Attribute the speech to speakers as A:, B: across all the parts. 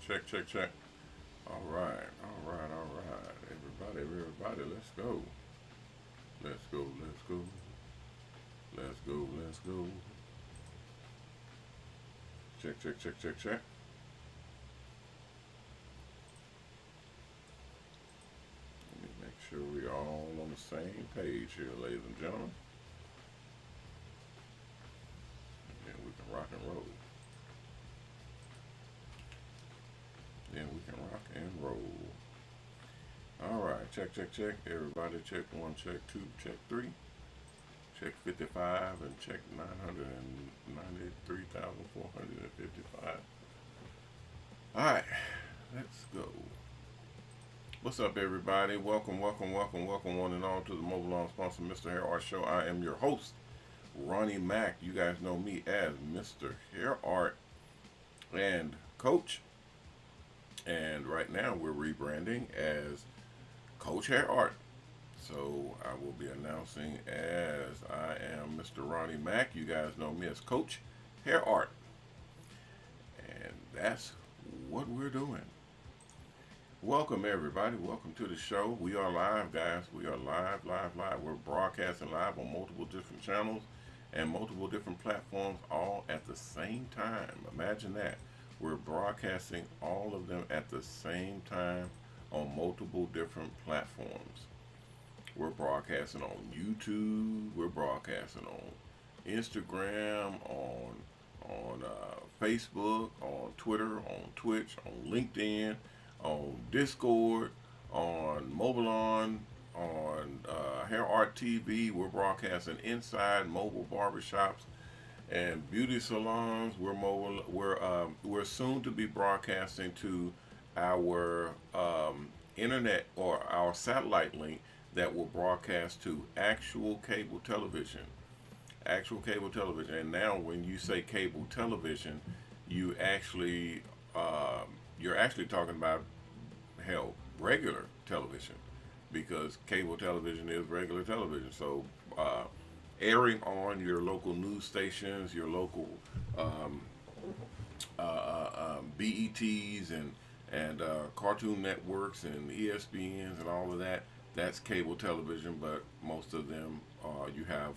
A: Check, check, check. All right, all right, all right. Everybody, let's go. Let's go, let's go. Let's go, let's go. Check, check, check, check, check. Let me make sure we're all on the same page here, ladies and gentlemen. And then we can rock and roll. Then we can rock and roll. All right, check, check, check. Everybody, check one, check two, check three, check 55, and check 993,455. All right, let's go. What's up, everybody? Welcome, welcome, welcome, welcome, one and all, to the Mobile Salons sponsor, MrHairArt Show. I am your host, Ronnie Mac. You guys know me as MrHairArt and Coach. And right now we're rebranding as Coach Hair Art. So I will be announcing as I am Mr. Ronnie Mac. You guys know me as Coach Hair Art. And that's what we're doing. Welcome, everybody. Welcome to the show. We are live, guys. We are live. We're broadcasting live on multiple different channels and multiple different platforms all at the same time. Imagine that. We're broadcasting all of them at the same time on multiple different platforms. We're broadcasting on YouTube. We're broadcasting on Instagram, on Facebook, on Twitter, on Twitch, on LinkedIn, on Discord, on MOBALON, on Hair Art TV. We're broadcasting inside mobile barbershops and beauty salons. We're soon to be broadcasting to our internet or our satellite link that will broadcast to actual cable television. And now, when you say cable television, you're actually talking about, hell, regular television, because cable television is regular television. So airing on your local news stations, your local BETs and Cartoon Networks and ESPNs and all of that. That's cable television, but most of them, you have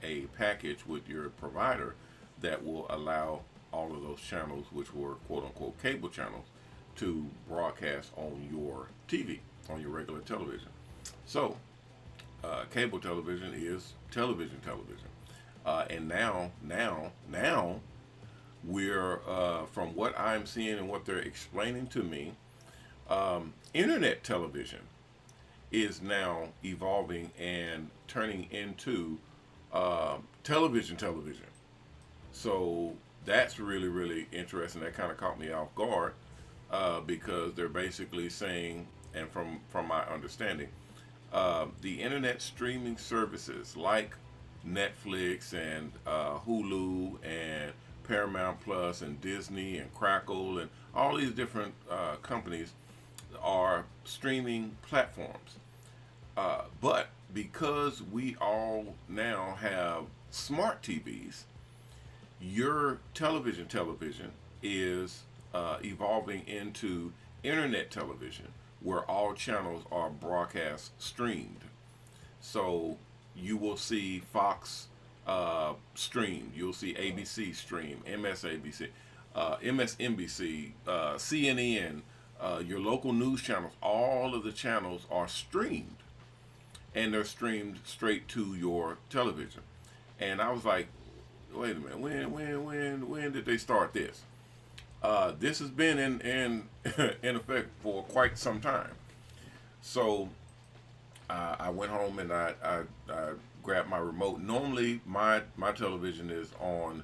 A: a package with your provider that will allow all of those channels, which were quote-unquote cable channels, to broadcast on your TV, on your regular television. So cable television is television. And now we're, from what I'm seeing and what they're explaining to me, internet television is now evolving and turning into television. So that's really, really interesting. That kind of caught me off guard, because they're basically saying, and from my understanding, the internet streaming services like Netflix and Hulu and Paramount Plus and Disney and Crackle and all these different companies are streaming platforms. But because we all now have smart TVs, your television is evolving into internet television, where all channels are broadcast streamed. So you will see Fox streamed, you'll see ABC stream, MSNBC, CNN, your local news channels. All of the channels are streamed, and they're streamed straight to your television. And I was like, wait a minute, when did they start this? This has been in effect for quite some time. So I went home and I grabbed my remote. Normally my television is on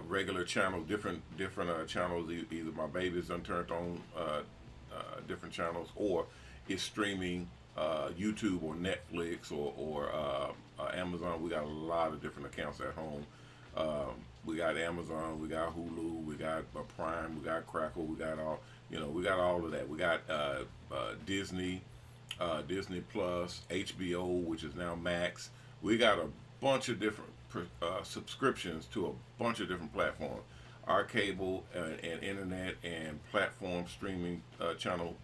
A: regular channels, different channels. Either my baby's done turned on different channels, or it's streaming YouTube or Netflix or Amazon. We got a lot of different accounts at home. We got Amazon, we got Hulu, we got Prime, we got Crackle, we got all of that. We got Disney, Disney Plus, HBO, which is now Max. We got a bunch of different subscriptions to a bunch of different platforms. our cable and internet and platform streaming channel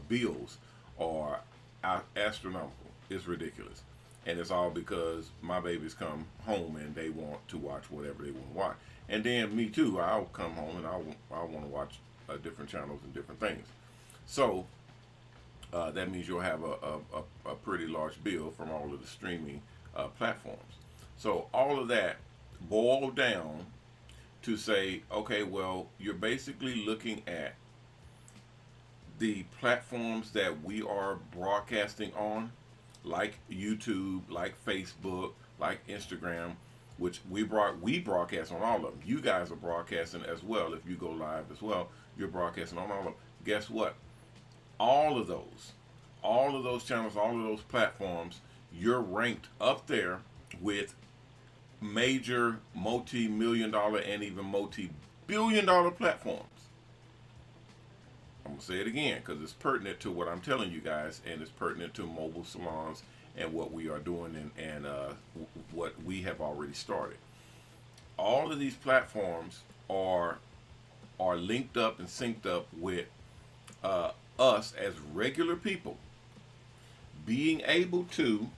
A: bills are astronomical. It's ridiculous. And it's all because my babies come home and they want to watch whatever they want to watch. And then me too, I'll come home and I want to watch different channels and different things. So that means you'll have a pretty large bill from all of the streaming platforms. So all of that boiled down to say, okay, well, you're basically looking at the platforms that we are broadcasting on, like YouTube, like Facebook, like Instagram, which we broadcast on all of them. You guys are broadcasting as well. If you go live as well, you're broadcasting on all of them. Guess what? All of those channels, all of those platforms, you're ranked up there with major multi-million-dollar and even multi-billion-dollar platforms. I'm going to say it again because it's pertinent to what I'm telling you guys, and it's pertinent to mobile salons and what we are doing and what we have already started. All of these platforms are linked up and synced up with us as regular people being able to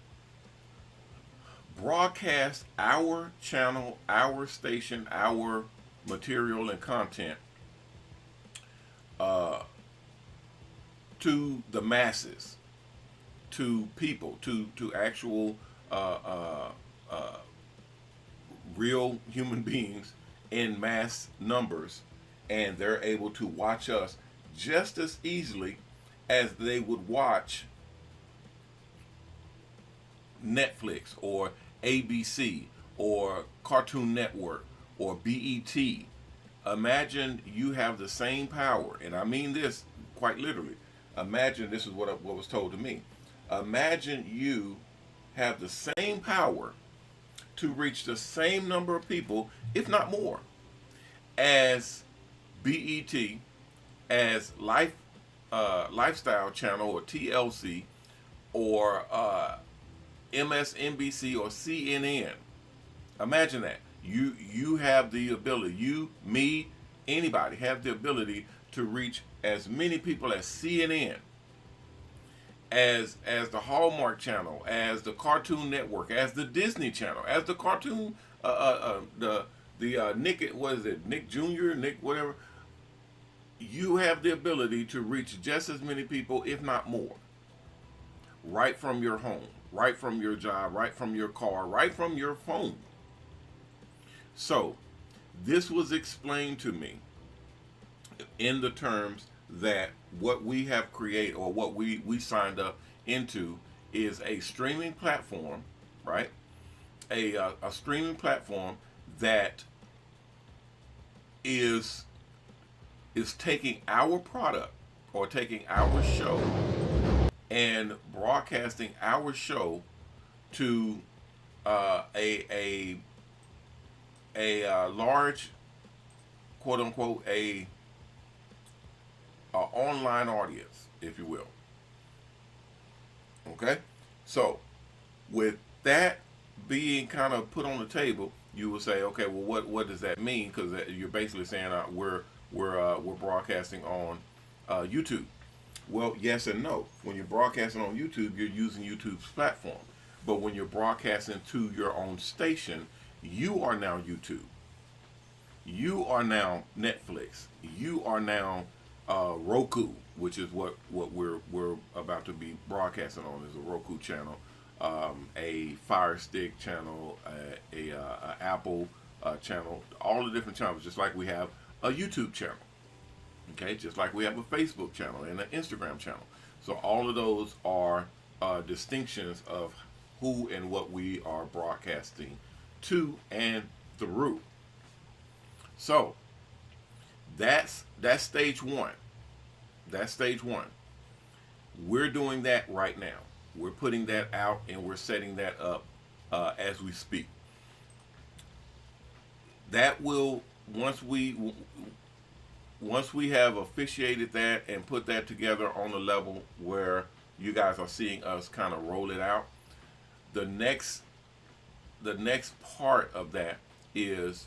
A: broadcast our channel, our station, our material and content to the masses, to people, to actual real human beings in mass numbers, and they're able to watch us just as easily as they would watch Netflix or ABC or Cartoon Network or BET. Imagine you have the same power, and I mean this quite literally. Imagine, this is what was told to me. Imagine you have the same power to reach the same number of people, if not more, as BET, as Lifestyle Channel or TLC or MSNBC or CNN. Imagine that. You have the ability, you, me, anybody have the ability to reach as many people as CNN, as the Hallmark Channel, as the Cartoon Network, as the Disney Channel, as the cartoon the Nick, what is it, Nick Jr., Nick whatever. You have the ability to reach just as many people, if not more, right from your home, right from your job, right from your car, right from your phone. So this was explained to me in the terms that what we have created, or what we signed up into, is a streaming platform, right? A streaming platform that is taking our product, or taking our show and broadcasting our show to a large, quote unquote, a online audience, if you will. Okay, so with that being kind of put on the table, you will say, okay, well, what does that mean? Because you're basically saying we're broadcasting on YouTube. Well, yes and no. When you're broadcasting on YouTube, you're using YouTube's platform. But when you're broadcasting to your own station, you are now YouTube. You are now Netflix. You are now Roku, which is what we're about to be broadcasting on, is a Roku channel, a Fire Stick channel, a Apple channel, all the different channels, just like we have a YouTube channel. Okay, just like we have a Facebook channel and an Instagram channel. So all of those are distinctions of who and what we are broadcasting to and through. So that's stage one. That's stage one. We're doing that right now. We're putting that out and we're setting that up as we speak. That will, once we have officiated that and put that together on a level where you guys are seeing us kind of roll it out, the next part of that is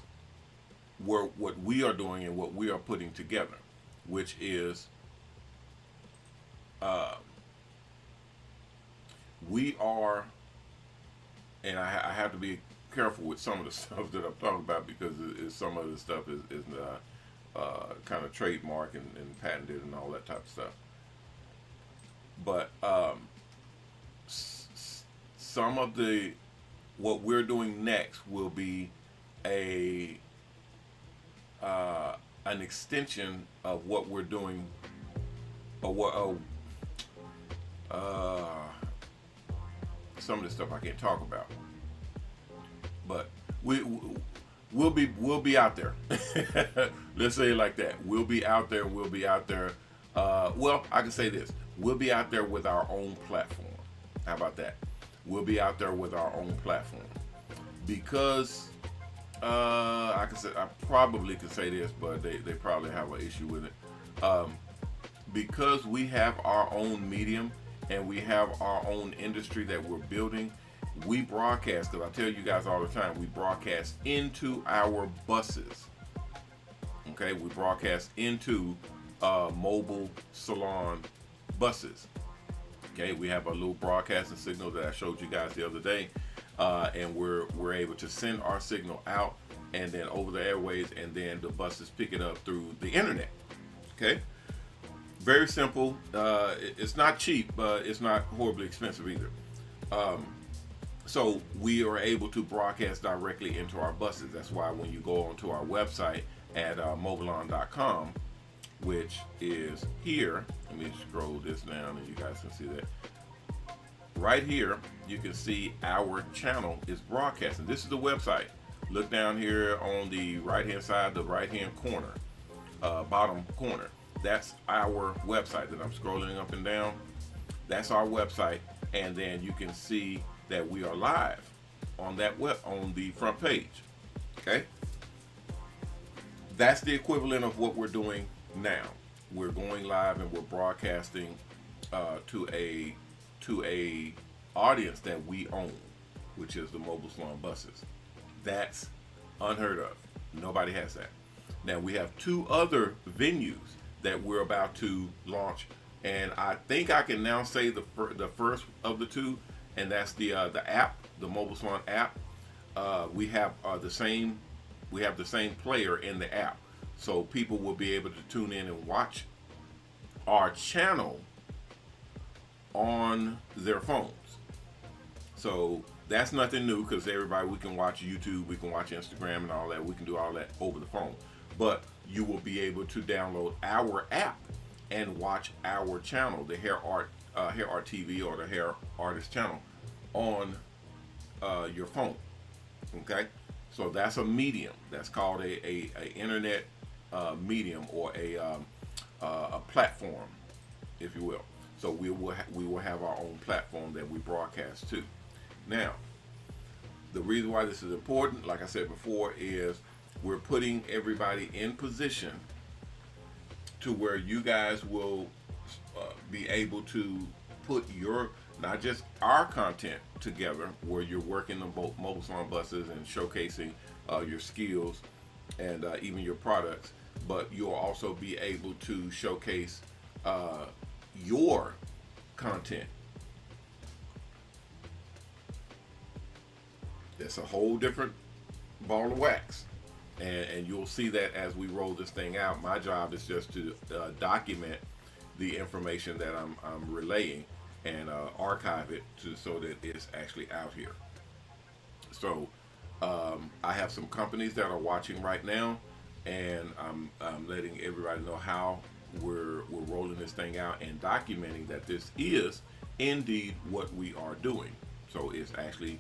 A: what we are doing and what we are putting together, which is we are, and I have to be careful with some of the stuff that I'm talking about because some of the stuff is kind of trademark and patented and all that type of stuff. But some of what we're doing next will be an extension of what we're doing, or what some of the stuff I can't talk about, but we'll be out there. Let's say it like that. We'll be out there. We'll be out there. Well, I can say this: we'll be out there with our own platform. How about that? We'll be out there with our own platform because I probably could say this, but they probably have an issue with it. Because we have our own medium and we have our own industry that we're building, we broadcast, because I tell you guys all the time, we broadcast into our buses. Okay, we broadcast into Mobile Salon Buses. Okay, we have a little broadcasting signal that I showed you guys the other day, and we're able to send our signal out and then over the airways, and then the buses pick it up through the internet. Okay, very simple. It's not cheap, but it's not horribly expensive either. So we are able to broadcast directly into our buses. That's why when you go onto our website at MOBALON.com, which is here, let me scroll this down and you guys can see that. Right here, you can see our channel is broadcasting. This is the website. Look down here on the right-hand side, the right-hand corner, bottom corner. That's our website that I'm scrolling up and down. That's our website, and then you can see that we are live on that on the front page. Okay, that's the equivalent of what we're doing now. We're going live and we're broadcasting to a audience that we own, which is the Mobile Salon Buses. That's unheard of. Nobody has that. Now we have two other venues that we're about to launch, and I think I can now say the first of the two, and that's the app, the Mobile Salon app. We have the same player in the app, so people will be able to tune in and watch our channel on their phones. So that's nothing new, because we can watch YouTube, we can watch Instagram and all that. We can do all that over the phone. But you will be able to download our app and watch our channel, the HairArt TV or the Hair Artist channel, on your phone. Okay, so that's a medium. That's called a internet medium, or a platform, if you will. So we will have our own platform that we broadcast to. Now, the reason why this is important, like I said before, is we're putting everybody in position to where you guys will be able to put not just our content together, where you're working on both Mobile Salon Buses and showcasing your skills and even your products, but you'll also be able to showcase your content. It's a whole different ball of wax, and you'll see that as we roll this thing out. My job is just to document the information that I'm relaying and archive it so that it's actually out here. So I have some companies that are watching right now, and I'm letting everybody know how we're rolling this thing out and documenting that this is indeed what we are doing. So it's actually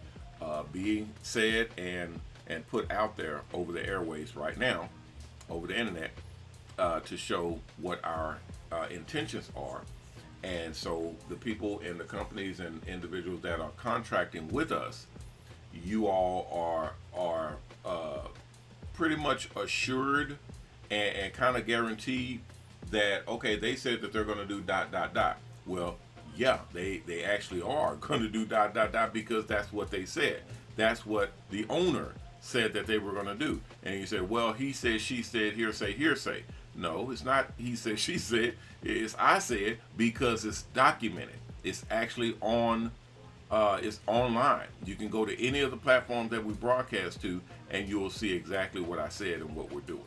A: being said and put out there over the airways right now, over the internet, to show what our intentions are. And so the people and the companies and individuals that are contracting with us, you all are pretty much assured and kind of guaranteed that, okay, they said that they're going to do ... Well, yeah, they actually are going to do ... because that's what they said. That's what the owner said that they were going to do. And you said, well, he said, she said, hearsay, hearsay. No, it's not he said, she said. It's I said, because it's documented. It's actually on, it's online. You can go to any of the platforms that we broadcast to, and you will see exactly what I said and what we're doing.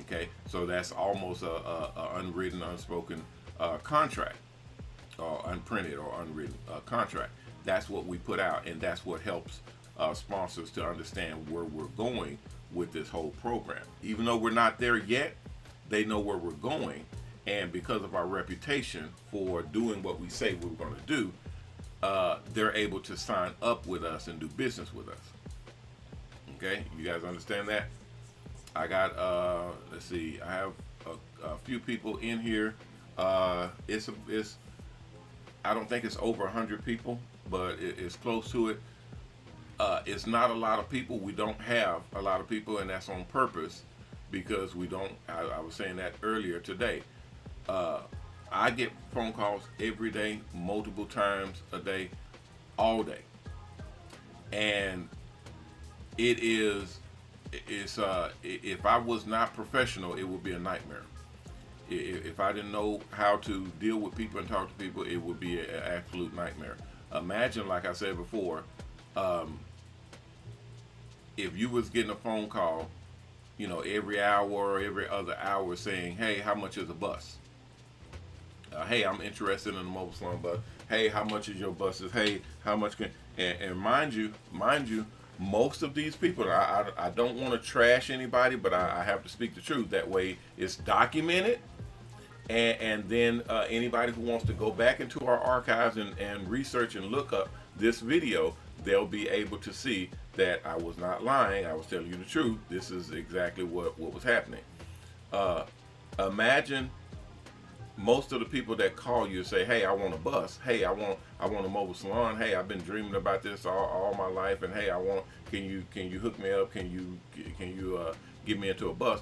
A: Okay, so that's almost a unwritten, unspoken contract, or unprinted or unwritten contract. That's what we put out, and that's what helps sponsors to understand where we're going with this whole program. Even though we're not there yet, they know where we're going, and because of our reputation for doing what we say we're going to do, they're able to sign up with us and do business with us. Okay, you guys understand that? I got, let's see, I have a few people in here. It's I don't think it's over 100 people, but it's close to it. It's not a lot of people. We don't have a lot of people, and that's on purpose, because we don't, I was saying that earlier today. I get phone calls every day, multiple times a day, all day. And it's if I was not professional, it would be a nightmare. If I didn't know how to deal with people and talk to people, it would be an absolute nightmare. Imagine, like I said before, if you was getting a phone call, every hour or every other hour saying, hey, how much is a bus? Hey, I'm interested in a mobile salon bus. Hey, how much is your buses? Hey, how much can, and mind you, most of these people, I don't want to trash anybody, but I have to speak the truth. That way it's documented. And then anybody who wants to go back into our archives and research and look up this video, they'll be able to see that I was not lying. I was telling you the truth. This is exactly what was happening. Imagine most of the people that call you say, hey, I want a bus. Hey, I want a mobile salon. Hey, I've been dreaming about this all my life. And hey, can you hook me up? Can you get me into a bus, ...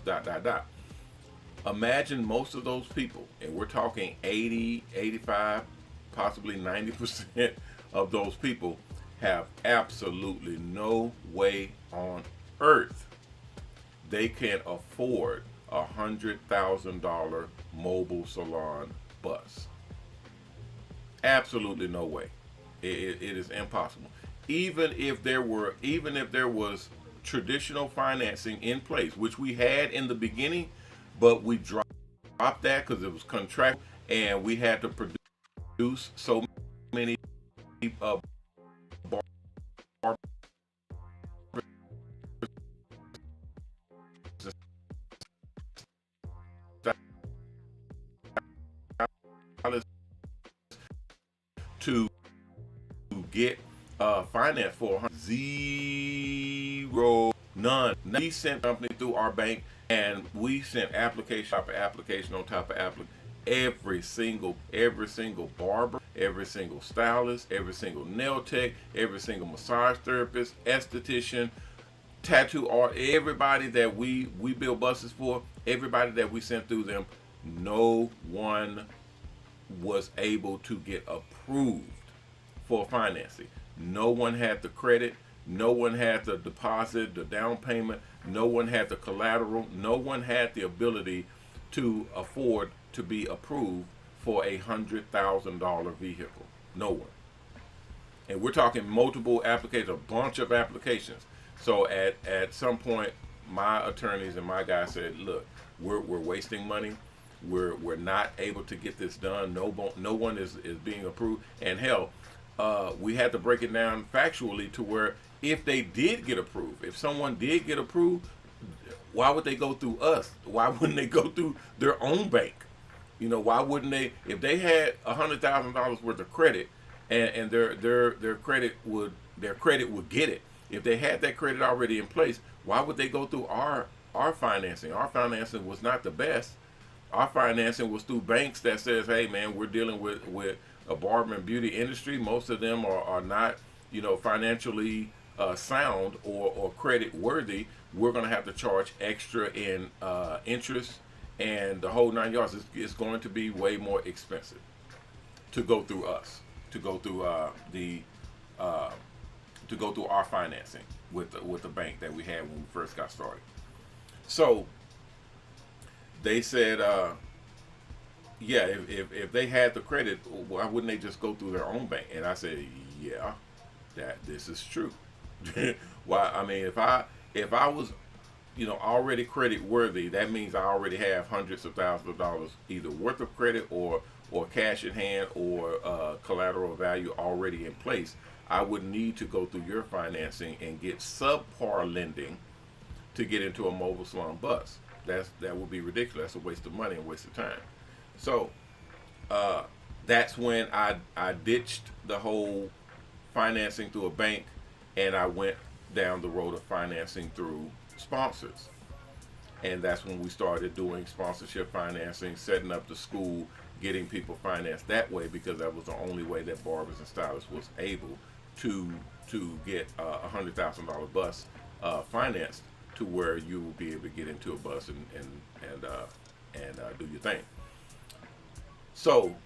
A: Imagine most of those people, and we're talking 80, 85, possibly 90% of those people have absolutely no way on earth they can afford $100,000 mobile salon bus. Absolutely no way. It is impossible. Even if there was traditional financing in place, which we had in the beginning, but we dropped that because it was contractual, and we had to produce so many to get finance for zero, none. We sent company through our bank, and we sent application after application on top of application. Every single barber, every single stylist, every single nail tech, every single massage therapist, esthetician, tattoo art, everybody that we build buses for, everybody that we sent through them, no one was able to get approved for financing. No one had the credit, no one had the deposit, the down payment, no one had the collateral, no one had the ability to afford to be approved for a $100,000 vehicle. No one. And we're talking multiple applications, a bunch of applications. So at some point, my attorneys and my guys said, look, we're wasting money. We're not able to get this done. No one is being approved. And hell, we had to break it down factually to where if they did get approved, if someone did get approved, why would they go through us? Why wouldn't they go through their own bank? Why wouldn't they? If they had $100,000 worth of credit, and their credit would get it. If they had that credit already in place, why would they go through our financing? Our financing was not the best. Our financing was through banks that says, hey man, we're dealing with a Barber Beauty Industry. Most of them are not, financially sound or credit worthy. We're going to have to charge extra in interest and the whole 9 yards. It's going to be way more expensive to go through us, to go through to go through our financing with the bank that we had when we first got started. So they said, yeah, if they had the credit, why wouldn't they just go through their own bank? And I said, yeah, that this is true. Why? I mean, if I was, already credit worthy, that means I already have hundreds of thousands of dollars either worth of credit or cash in hand or collateral value already in place. I would need to go through your financing and get subpar lending to get into a mobile salon bus. That would be ridiculous. That's a waste of money and waste of time. So that's when I ditched the whole financing through a bank, and I went down the road of financing through sponsors. And that's when we started doing sponsorship financing, setting up the school, getting people financed that way, because that was the only way that barbers and stylists was able to get a $100,000 bus financed to where you will be able to get into a bus and do your thing. So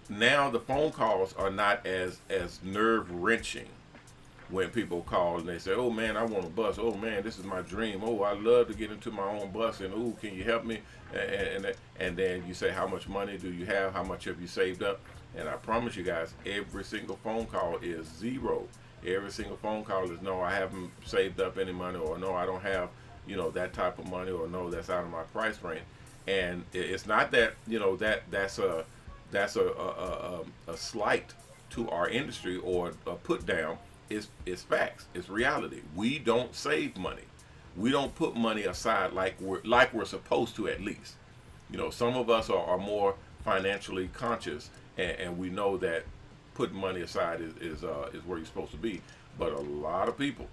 A: now the phone calls are not as nerve-wrenching when people call and they say, oh man, I want a bus. Oh man, this is my dream. Oh, I love to get into my own bus, and oh, can you help me? And then you say, how much money do you have? How much have you saved up? And I promise you guys, every single phone call is zero. Every single phone call is, no, I haven't saved up any money, or no, I don't have, that type of money, or no, that's out of my price range. And it's not that, that's a slight to our industry or a put down. It's facts. It's reality. We don't save money. We don't put money aside like we're supposed to, at least. Some of us are more financially conscious, and we know that putting money aside is where you're supposed to be. But a lot of people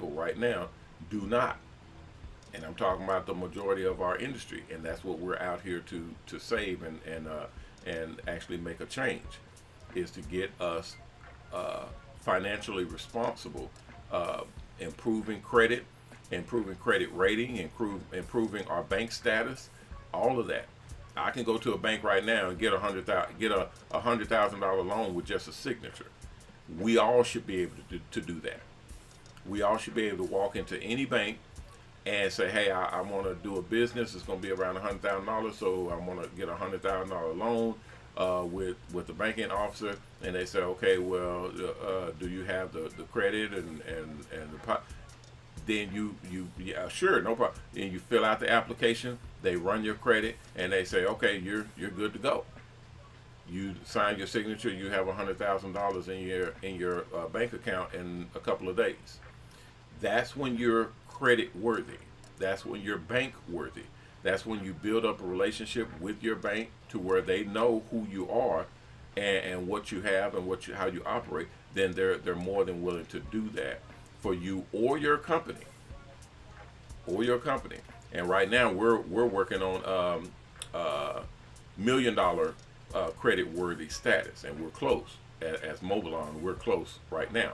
A: right now do not. And I'm talking about the majority of our industry, and that's what we're out here to save and actually make a change, is to get us financially responsible, improving credit rating, improving our bank status, all of that. I can go to a bank right now and get a $100,000 loan with just a signature. We all should be able to do that. We all should be able to walk into any bank and say, hey, I want to do a business. It's going to be around $100,000, so I want to get a $100,000 loan with the banking officer. And they say, okay, well, do you have the credit and the then yeah, sure, no problem. Then you fill out the application. They run your credit, and they say, okay, you're good to go. You sign your signature. You have $100,000 in your bank account in a couple of days. That's when you're credit worthy. That's when you're bank worthy. That's when you build up a relationship with your bank to where they know who you are and what you have and how you operate. Then they're more than willing to do that for you or your company. And right now we're working on $1 million credit worthy status, and we're close. As MOBALON, we're close right now.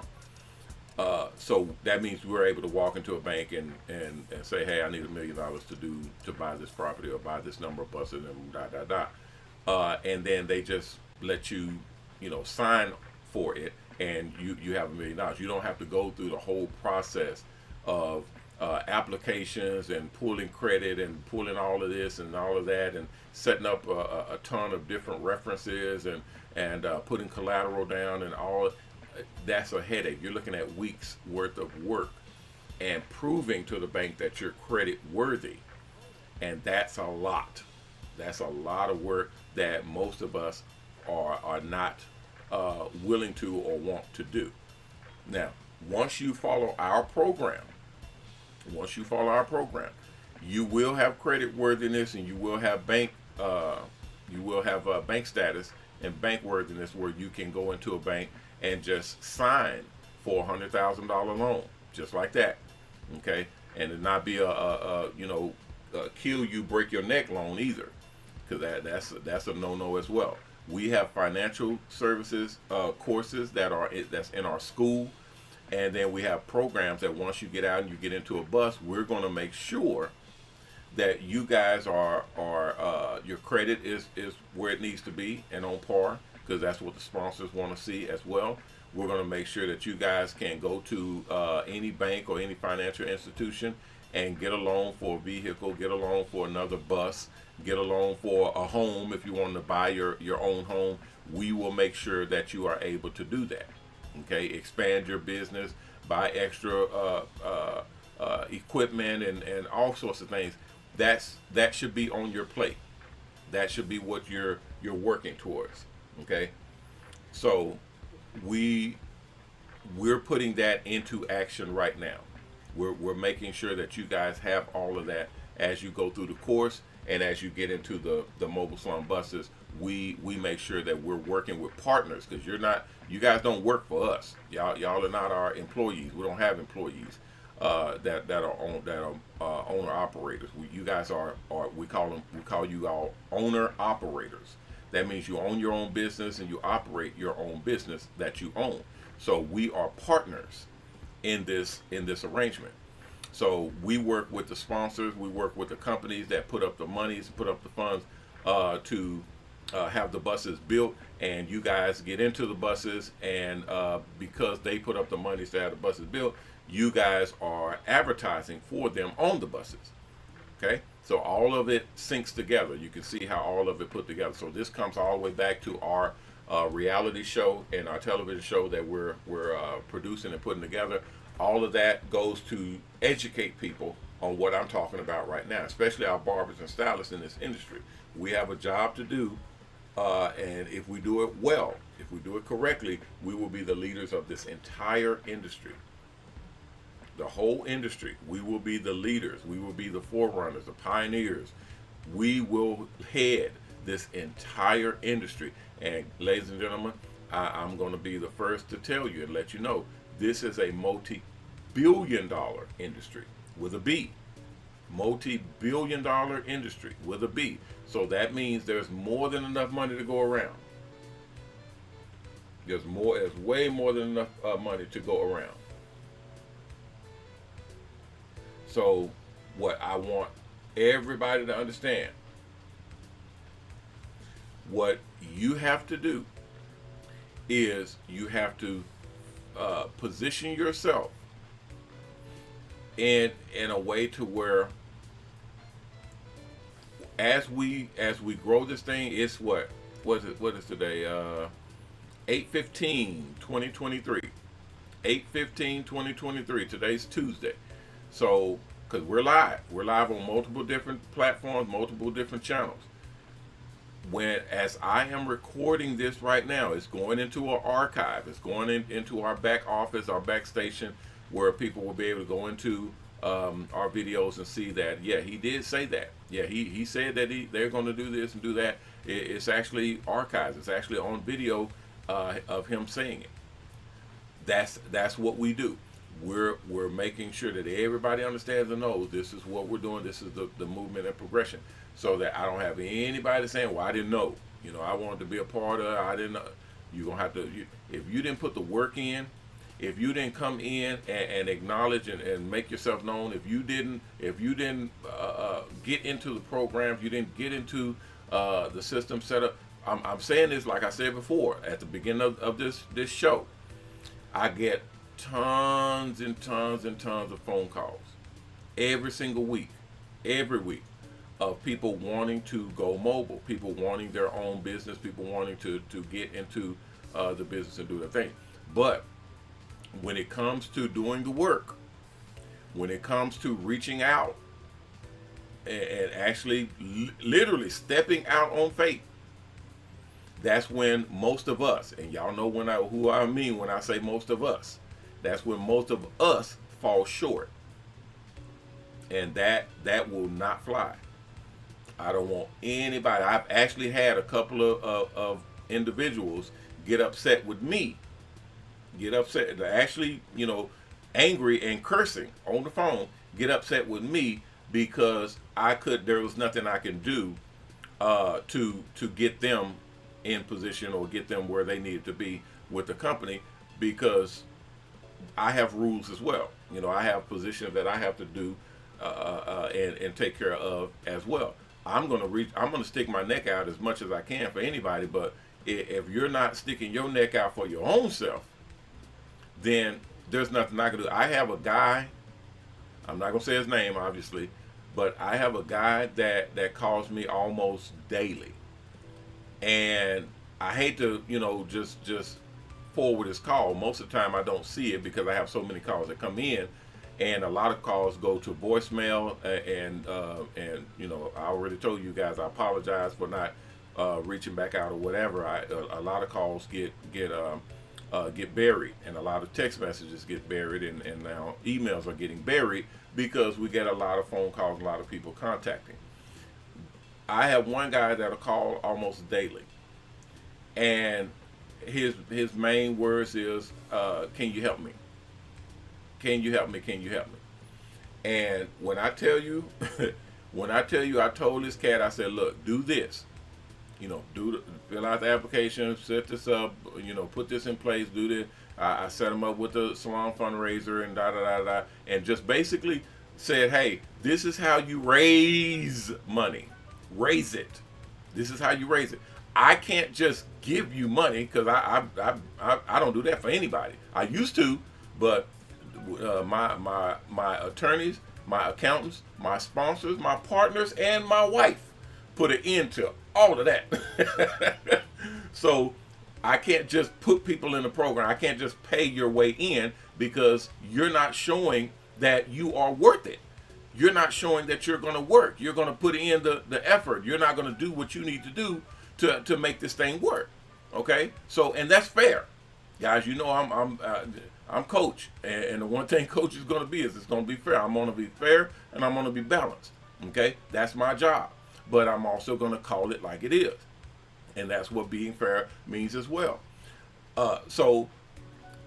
A: So that means we're able to walk into a bank and say, hey, I need $1 million to buy this property or buy this number of buses and and then they just let you, sign for it, and you have $1 million. You don't have to go through the whole process of applications and pulling credit and pulling all of this and all of that and setting up a ton of different references and putting collateral down and all. That's a headache. You're looking at weeks worth of work and proving to the bank that you're credit worthy. And that's a lot. That's a lot of work that most of us are not willing to or want to do. Now, once you follow our program, you will have credit worthiness, and you will have bank status and bank worthiness, where you can go into a bank and just sign for a $100,000 loan, just like that, okay? And it not be a kill you, break your neck loan either, because that's a no-no as well. We have financial services courses that's in our school, and then we have programs that once you get out and you get into a bus, we're going to make sure that you guys are your credit is where it needs to be and on par, because that's what the sponsors want to see as well. We're going to make sure that you guys can go to any bank or any financial institution and get a loan for a vehicle, get a loan for another bus, get a loan for a home. If you want to buy your own home, we will make sure that you are able to do that. Okay, expand your business, buy extra equipment and all sorts of things. That should be on your plate. That should be what you're working towards. Okay, so we're putting that into action right now. We're making sure that you guys have all of that as you go through the course, and as you get into the Mobile Salon Buses, we make sure that we're working with partners, because you guys don't work for us. Y'all are not our employees. We don't have employees that are owner operators. You guys are we call you all owner operators. That means you own your own business and you operate your own business that you own. So we are partners in this arrangement. So we work with the sponsors, we work with the companies that put up the monies, put up the funds to have the buses built, and you guys get into the buses, and because they put up the monies to have the buses built, you guys are advertising for them on the buses. Okay, so all of it syncs together. You can see how all of it put together. So this comes all the way back to our reality show and our television show that we're producing and putting together. All of that goes to educate people on what I'm talking about right now, especially our barbers and stylists in this industry. We have a job to do, and if we do it well, if we do it correctly, we will be the leaders of this entire industry. The whole industry. We will be the leaders. We will be the forerunners, the pioneers. We will head this entire industry. And ladies and gentlemen, I'm going to be the first to tell you and let you know, this is a multi-billion-dollar industry with a B. Multi-billion-dollar industry with a B. So that means there's more than enough money to go around. There's way more than enough money to go around. So what I want everybody to understand, what you have to do is you have to position yourself in a way to where as we grow this thing, it's what is today? 8/15/2023. 8/15/2023. Today's Tuesday. So, because we're live on multiple different platforms, multiple different channels. As I am recording this right now, it's going into our archive. It's going into our back office, our back station, where people will be able to go into our videos and see that, yeah, he did say that. Yeah, he said that they're going to do this and do that. It's actually archived. It's actually on video of him saying it. That's what we do. We're making sure that everybody understands and knows this is what we're doing. This is the movement and progression, so that I don't have anybody saying, well, I didn't know. I wanted to be a part of it. I didn't know. You're going to have to, if you didn't put the work in, if you didn't come in and acknowledge and make yourself known, if you didn't get into the programs, you didn't get into the system setup. I'm saying this like I said before at the beginning of this show. I get tons and tons and tons of phone calls every single week, every week, of people wanting to go mobile, people wanting their own business, people wanting to get into the business and do their thing. But when it comes to doing the work, when it comes to reaching out and actually literally stepping out on faith, that's when most of us, and y'all know who I mean when I say most of us, that's when most of us fall short. And that will not fly. I don't want anybody. I've actually had a couple of individuals get upset with me. Get upset. Actually, angry and cursing on the phone, get upset with me because there was nothing I can do to get them in position or get them where they needed to be with the company, because I have rules as well. I have positions that I have to do and take care of as well. I'm gonna stick my neck out as much as I can for anybody, but if you're not sticking your neck out for your own self, then there's nothing I can do. I have a guy, I'm not gonna say his name obviously, but I have a guy that calls me almost daily. And I hate to, just forward his call. Most of the time I don't see it because I have so many calls that come in, and a lot of calls go to voicemail. And I already told you guys I apologize for not reaching back out or whatever. A lot of calls get buried, and a lot of text messages get buried, and now emails are getting buried because we get a lot of phone calls, a lot of people contacting. I have one guy that'll call almost daily, and his main words is, "Can you help me? Can you help me? Can you help me?" And when I tell you, I told this cat, I said, "Look, do this. Fill out the application, set this up, put this in place, do this." I set him up with the salon fundraiser and da da da da, and just basically said, "Hey, this is how you raise money. Raise it. This is how you raise it. I can't just give you money because I don't do that for anybody. I used to, but my attorneys, my accountants, my sponsors, my partners, and my wife put an end to all of that." So I can't just put people in the program. I can't just pay your way in because you're not showing that you are worth it. You're not showing that you're going to work. You're going to put in the effort. You're not going to do what you need to do to make this thing work. Okay? So, and that's fair. Guys, I'm coach. And the one thing coach is going to be is it's going to be fair. I'm going to be fair and I'm going to be balanced. Okay? That's my job. But I'm also going to call it like it is. And that's what being fair means as well. So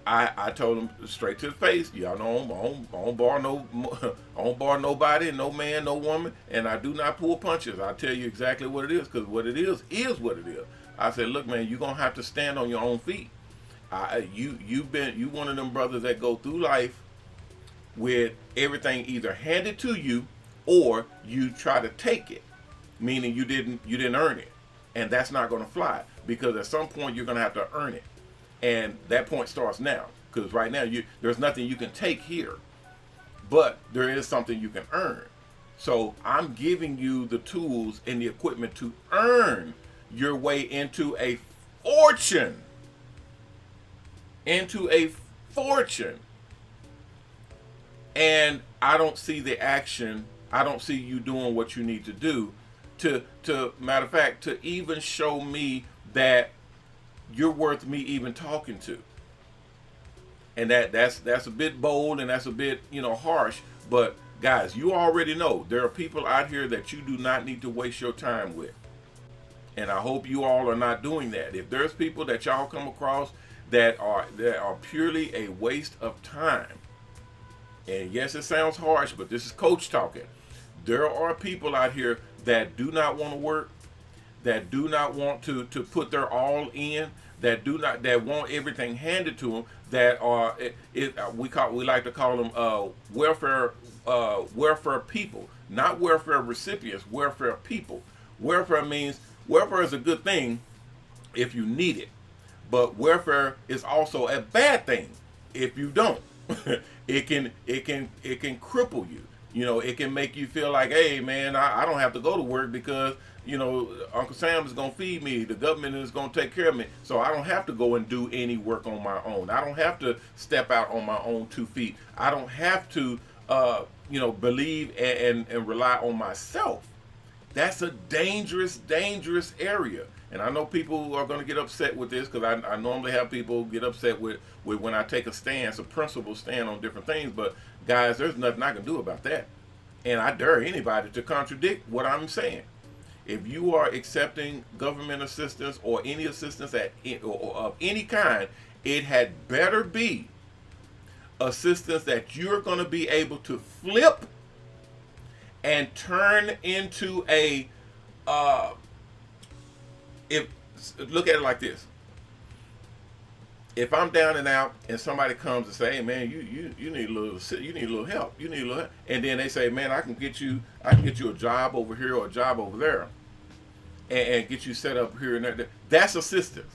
A: I told him straight to the face, y'all know I don't bar nobody, no man, no woman, and I do not pull punches. I tell you exactly what it is, because what it is what it is. I said, look, man, you're gonna have to stand on your own feet. You one of them brothers that go through life with everything either handed to you or you try to take it, meaning you didn't earn it, and that's not gonna fly, because at some point you're gonna have to earn it. And that point starts now, because right now there's nothing you can take here, but there is something you can earn. So I'm giving you the tools and the equipment to earn your way into a fortune. Into a fortune. And I don't see the action. I don't see you doing what you need to do to matter of fact, to even show me that you're worth me even talking to. And that's a bit bold, and that's a bit harsh, but guys, you already know there are people out here that you do not need to waste your time with, and I hope you all are not doing that. If there's people that y'all come across that are purely a waste of time, and yes, it sounds harsh, but this is coach talking. There are people out here that do not want to work, that do not want to put their all in, that want everything handed to them, that are we like to call them welfare people, not welfare recipients, welfare people. Welfare is a good thing if you need it, but welfare is also a bad thing if you don't. It can cripple you. It can make you feel like, hey man, I don't have to go to work because Uncle Sam is going to feed me. The government is going to take care of me. So I don't have to go and do any work on my own. I don't have to step out on my own 2 feet. I don't have to, believe and rely on myself. That's a dangerous, dangerous area. And I know people are going to get upset with this, because I normally have people get upset with when I take a stance, a principled stand on different things. But guys, there's nothing I can do about that. And I dare anybody to contradict what I'm saying. If you are accepting government assistance or any assistance of any kind, it had better be assistance that you're going to be able to flip and turn into a look at it like this. If I'm down and out and somebody comes and say, hey man, you need a little help, and then they say, man, I can get you a job over here or a job over there, and get you set up here and there. That's assistance.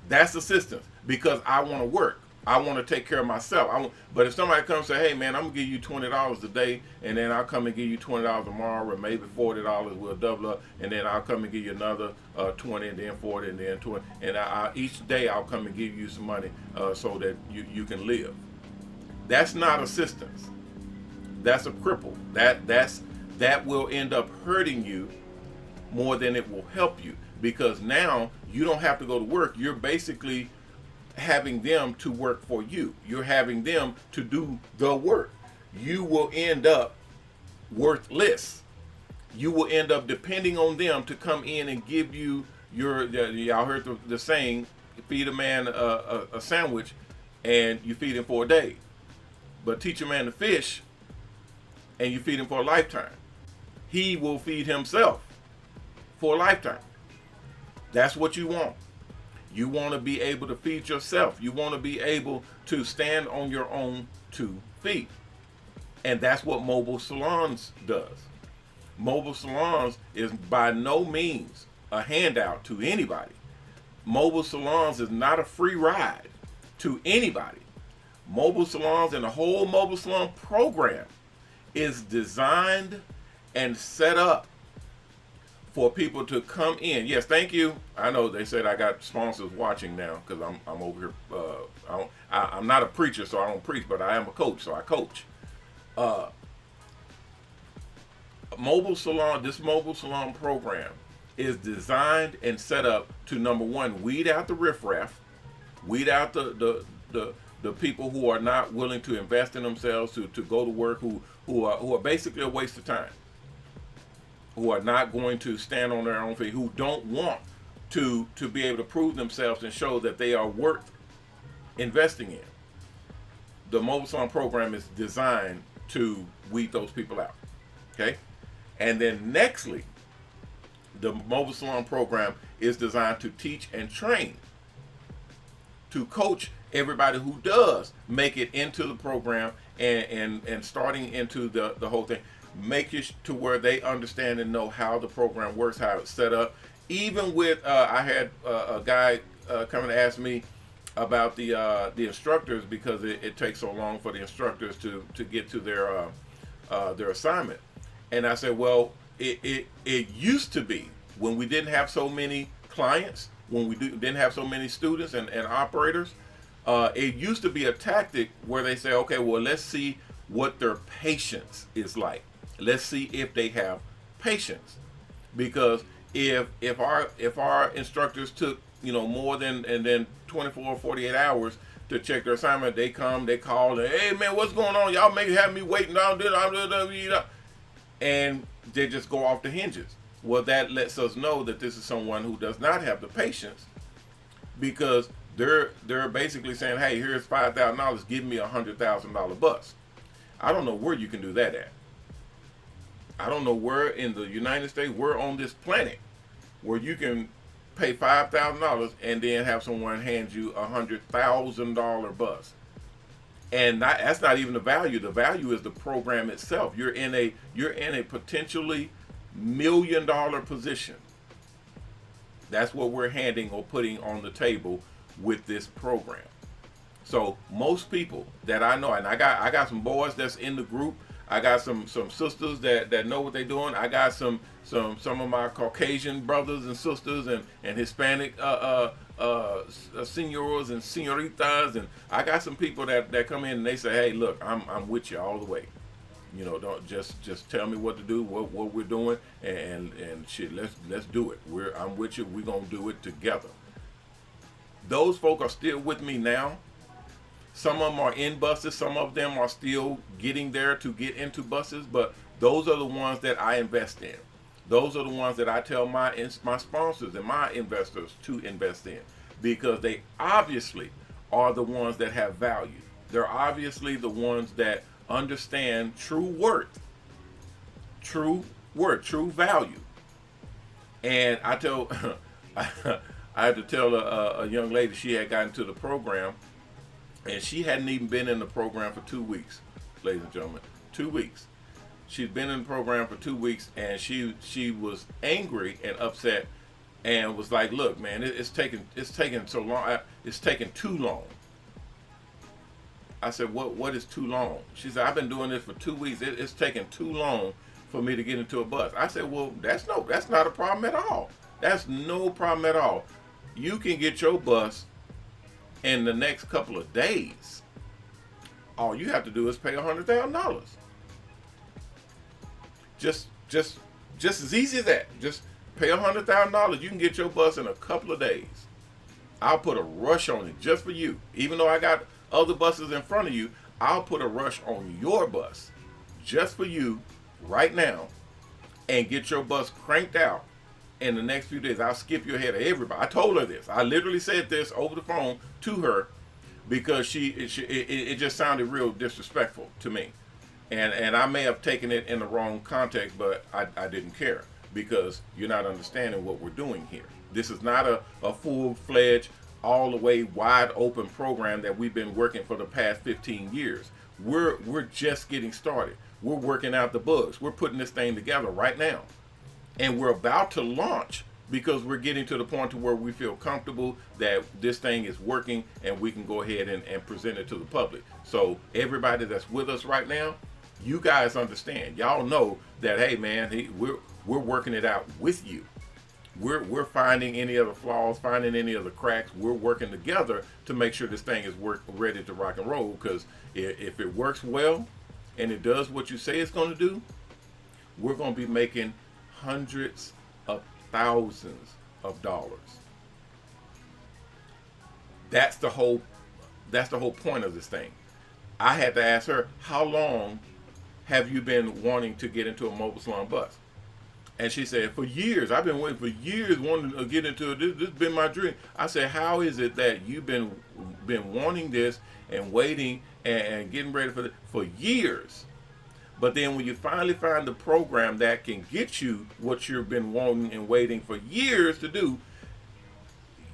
A: That's assistance, because I want to work. I want to take care of myself. But if somebody comes and say, hey man, I'm gonna give you $20 a day, and then I'll come and give you $20 tomorrow, or maybe $40, we'll double up, and then I'll come and give you another 20, and then 40, and then 20, and each day I'll come and give you some money so that you can live. That's not assistance. That's a cripple. That will end up hurting you more than it will help you, because now you don't have to go to work. You're basically having them to work for you. You're having them to do the work. You will end up worthless. You will end up depending on them to come in and give you y'all heard the saying, feed a man a sandwich and you feed him for a day. But teach a man to fish and you feed him for a lifetime. He will feed himself for a lifetime. That's what you want. You want to be able to feed yourself. You want to be able to stand on your own 2 feet. And that's what Mobile Salons does. Mobile Salons is by no means a handout to anybody. Mobile Salons is not a free ride to anybody. Mobile Salons and the whole Mobile Salon program is designed and set up for people to come in. Yes, thank you. I know they said I got sponsors watching now because I'm over here. I'm not a preacher, so I don't preach, but I am a coach, so I coach. Mobile Salon, this Mobile Salon program is designed and set up to, number one, weed out the riffraff, weed out the people who are not willing to invest in themselves, to go to work, who are basically a waste of time, who are not going to stand on their own feet, who don't want to be able to prove themselves and show that they are worth investing in. The Mobile Salon program is designed to weed those people out. Okay? And then nextly, the Mobile Salon program is designed to teach and train, to coach everybody who does make it into the program and starting into the whole thing. Make it to where they understand and know how the program works, how it's set up. Even with, I had a guy come and ask me about the instructors, because it takes so long for the instructors to get to their assignment. And I said, well, it used to be, when we didn't have so many clients, when we didn't have so many students and operators, it used to be a tactic where they say, okay, well, let's see what their patience is like. Let's see if they have patience, because if our instructors took more than 24 or 48 hours to check their assignment, they come, they call, and, hey man, what's going on? Y'all have me waiting down, and they just go off the hinges. Well, that lets us know that this is someone who does not have the patience, because they're basically saying, hey, here's $5,000, give me $100,000 bus. I don't know where you can do that at. I don't know where in the United States, where on this planet, where you can pay $5,000 and then have someone hand you $100,000 bus. And that's not even the value. The value is the program itself. You're in a potentially $1 million position. That's what we're handing or putting on the table with this program. So most people that I know, and I got some boys that's in the group. I got some sisters that know what they're doing. I got some of my Caucasian brothers and sisters and Hispanic senors and senoritas, and I got some people that come in and they say, hey, look, I'm with you all the way. Don't just tell me what to do, what we're doing, and shit, let's do it. I'm with you. We're gonna do it together. Those folk are still with me now. Some of them are in buses. Some of them are still getting there to get into buses. But those are the ones that I invest in. Those are the ones that I tell my sponsors and my investors to invest in, because they obviously are the ones that have value. They're obviously the ones that understand true worth, true value. And I had to tell a young lady, she had gotten to the program, and she hadn't even been in the program for 2 weeks, ladies and gentlemen. 2 weeks. She'd been in the program for 2 weeks, and she was angry and upset, and was like, "Look, man, it's taking so long. It's taking too long. I said, what is too long? She said, I've been doing this for 2 weeks. It's taking too long for me to get into a bus. I said, well, that's not a problem at all. That's no problem at all. You can get your bus in the next couple of days. All you have to do is pay $100,000. Just as easy as that. Just pay $100,000. You can get your bus in a couple of days. I'll put a rush on it just for you. Even though I got other buses in front of you, I'll put a rush on your bus just for you right now and get your bus cranked out in the next few days. I'll skip you ahead of everybody. I told her this. I literally said this over the phone to her because it just sounded real disrespectful to me. And I may have taken it in the wrong context, but I didn't care because you're not understanding what we're doing here. This is not a full-fledged, all the way wide open program that we've been working for the past 15 years. We're just getting started. We're working out the bugs. We're putting this thing together right now. And we're about to launch because we're getting to the point to where we feel comfortable that this thing is working and we can go ahead and present it to the public. So everybody that's with us right now, you guys understand. Y'all know that, hey man, we're working it out with you. We're finding any other flaws, finding any other cracks. We're working together to make sure this thing is ready to rock and roll. Because if it works well and it does what you say it's going to do, we're going to be making hundreds of thousands of dollars. That's the whole point of this thing. I had to ask her, how long have you been wanting to get into a mobile salon bus? And she said, for years. I've been waiting for years wanting to get into it. This has been my dream. I said, how is it that you've been wanting this and waiting and getting ready for years? But then when you finally find the program that can get you what you've been wanting and waiting for years to do,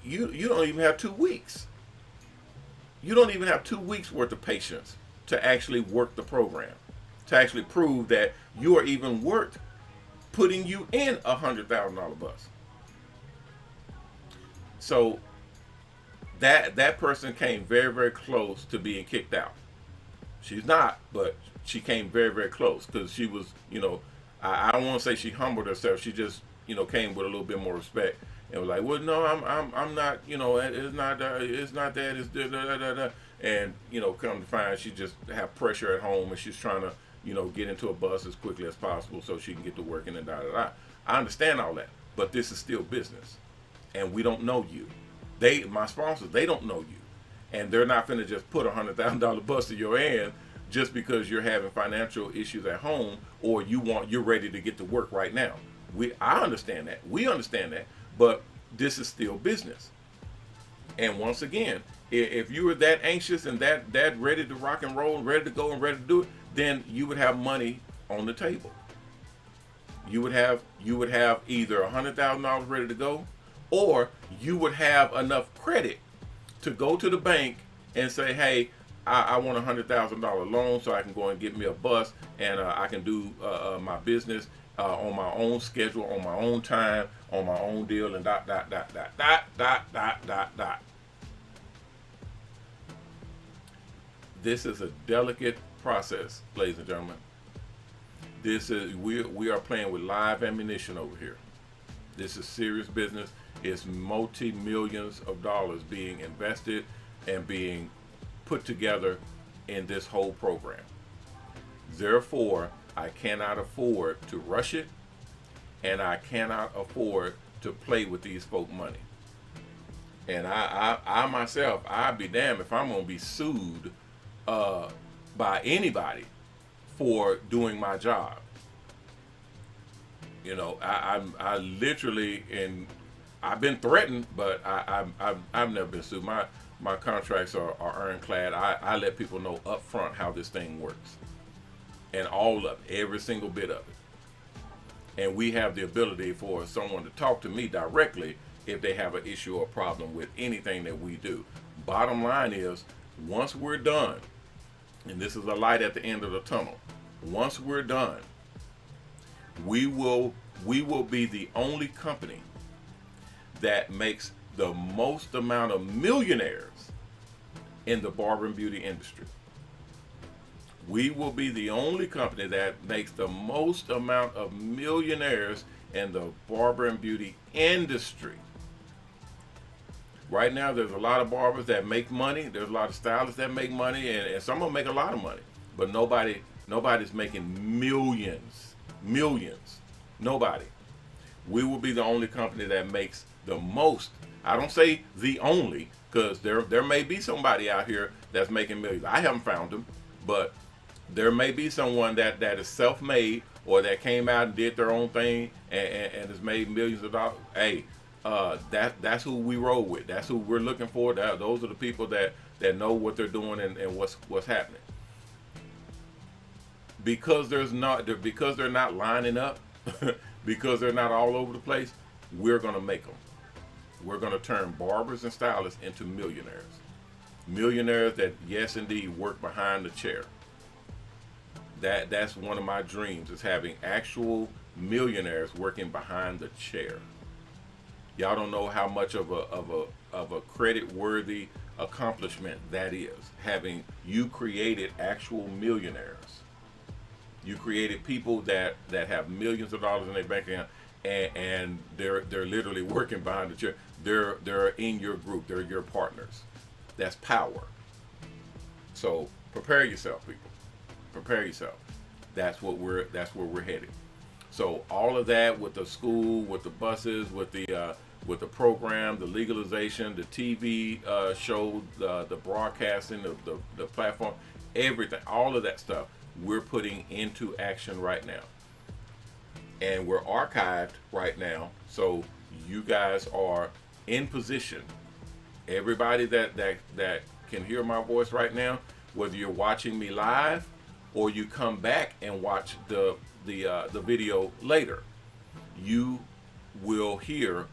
A: you don't even have 2 weeks. You don't even have 2 weeks worth of patience to actually work the program, to actually prove that you are even worth putting you in a $100,000 bus. So that person came very, very close to being kicked out. She's not, but she came very, very close because she was, I don't want to say she humbled herself. She just, came with a little bit more respect and was like, well, no, I'm not, it's not that, it's da, da, da, da. And, come to find she just have pressure at home and she's trying to, get into a bus as quickly as possible so she can get to working and da da da. I understand all that, but this is still business, and we don't know you. My sponsors, they don't know you, and they're not finna just put $100,000 bus to your hand just because you're having financial issues at home or you're ready to get to work right now. I understand that. We understand that, but this is still business. And once again, if you were that anxious and that ready to rock and roll, ready to go and ready to do it, then you would have money on the table. You would have either $100,000 ready to go, or you would have enough credit to go to the bank and say, hey, I want a $100,000 loan so I can go and get me a bus and I can do my business on my own schedule, on my own time, on my own deal, and dot, dot, dot, dot, dot, dot, dot, dot, dot. This is a delicate process, ladies and gentlemen. We are playing with live ammunition over here. This is serious business. It's multi-millions of dollars being invested and being put together in this whole program. Therefore, I cannot afford to rush it, and I cannot afford to play with these folk money. And I myself, I'd be damned if I'm gonna be sued by anybody for doing my job. I literally, and I've been threatened, but I've never been sued. My contracts are ironclad. I let people know up front how this thing works, and all of it, every single bit of it. And we have the ability for someone to talk to me directly if they have an issue or problem with anything that we do. Bottom line is, once we're done, and this is a light at the end of the tunnel, once we're done, we will be the only company that makes the most amount of millionaires in the barber and beauty industry. We will be the only company that makes the most amount of millionaires in the barber and beauty industry. Right now, there's a lot of barbers that make money. There's a lot of stylists that make money, and some of them make a lot of money. But nobody's making millions. Nobody. We will be the only company that makes the most. I don't say the only, because there may be somebody out here that's making millions. I haven't found them, but there may be someone that is self-made, or that came out and did their own thing and has made millions of dollars. Hey, that's who we roll with. That's who we're looking for. Those are the people that know what they're doing and what's happening. Because they're not lining up, because they're not all over the place, we're gonna make them. We're gonna turn barbers and stylists into millionaires. Millionaires that, yes indeed, work behind the chair. That's one of my dreams, is having actual millionaires working behind the chair. Y'all don't know how much of a credit-worthy accomplishment that is. Having you created actual millionaires. You created people that have millions of dollars in their bank account, and they're literally working behind the chair. They're in your group. They're your partners. That's power. So prepare yourself, people. Prepare yourself. That's where we're headed. So all of that, with the school, with the buses, with the program, the legalization, the TV show, the broadcasting, the platform, everything, all of that stuff, we're putting into action right now. And we're archived right now, so you guys are in position. Everybody that can hear my voice right now, whether you're watching me live or you come back and watch the video later, you will hear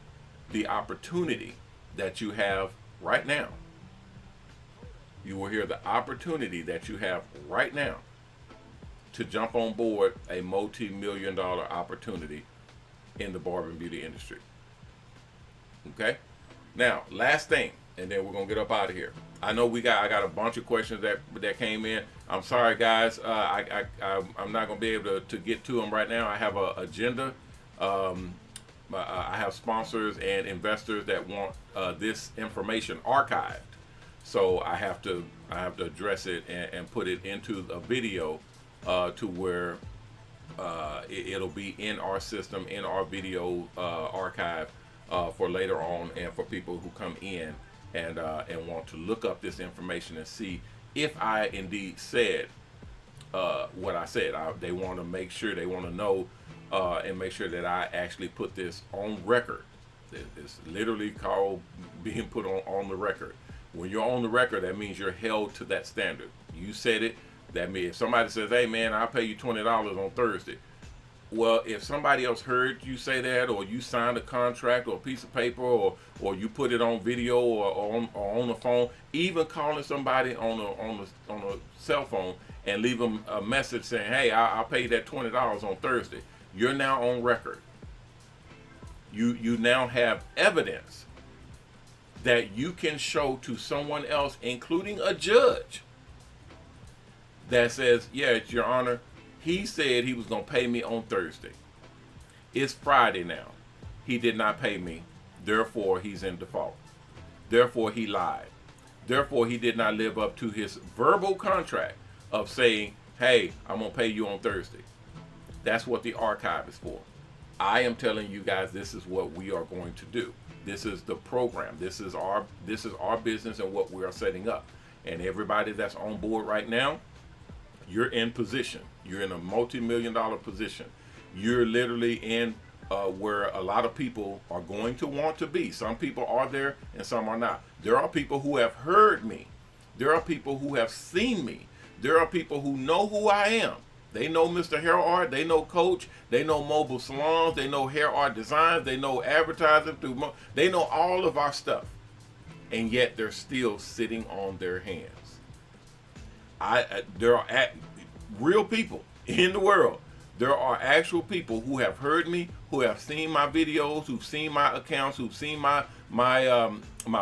A: the opportunity that you have right now. You will hear the opportunity that you have right now to jump on board a multi-million-dollar opportunity in the barber and beauty industry. Okay? Now, last thing, and then we're gonna get up out of here. I know I got a bunch of questions that came in. I'm sorry, guys. I'm not gonna be able to get to them right now. I have an agenda. I have sponsors and investors that want this information archived, so I have to address it and put it into a video to where it'll be in our system, in our video archive for later on, and for people who come in and want to look up this information and see if I indeed said what I said. They want to make sure, they want to know and make sure that I actually put this on record. It's literally called being put on the record. When you're on the record, that means you're held to that standard. You said it. That means if somebody says, "Hey man, I'll pay you $20 on Thursday." Well, if somebody else heard you say that, or you signed a contract or a piece of paper, or you put it on video or on the phone, even calling somebody on a cell phone and leave them a message saying, "Hey, I'll pay you that $20 on Thursday," you're now on record. You now have evidence that you can show to someone else, including a judge, that says, "Yeah, Your Honor, he said he was going to pay me on Thursday. It's Friday now. He did not pay me. Therefore, he's in default. Therefore, he lied. Therefore, he did not live up to his verbal contract of saying, 'Hey, I'm going to pay you on Thursday.'" That's what the archive is for. I am telling you guys, this is what we are going to do. This is the program. This is our business and what we are setting up. And everybody that's on board right now, you're in position. You're in a multi-million-dollar position. You're literally in where a lot of people are going to want to be. Some people are there and some are not. There are people who have heard me. There are people who have seen me. There are people who know who I am. They know MrHairArt. They know Coach. They know Mobile Salons. They know Hair Art Designs. They know advertising through. They know all of our stuff. And yet they're still sitting on their hands. There are real people in the world. There are actual people who have heard me, who have seen my videos, who've seen my accounts, who've seen my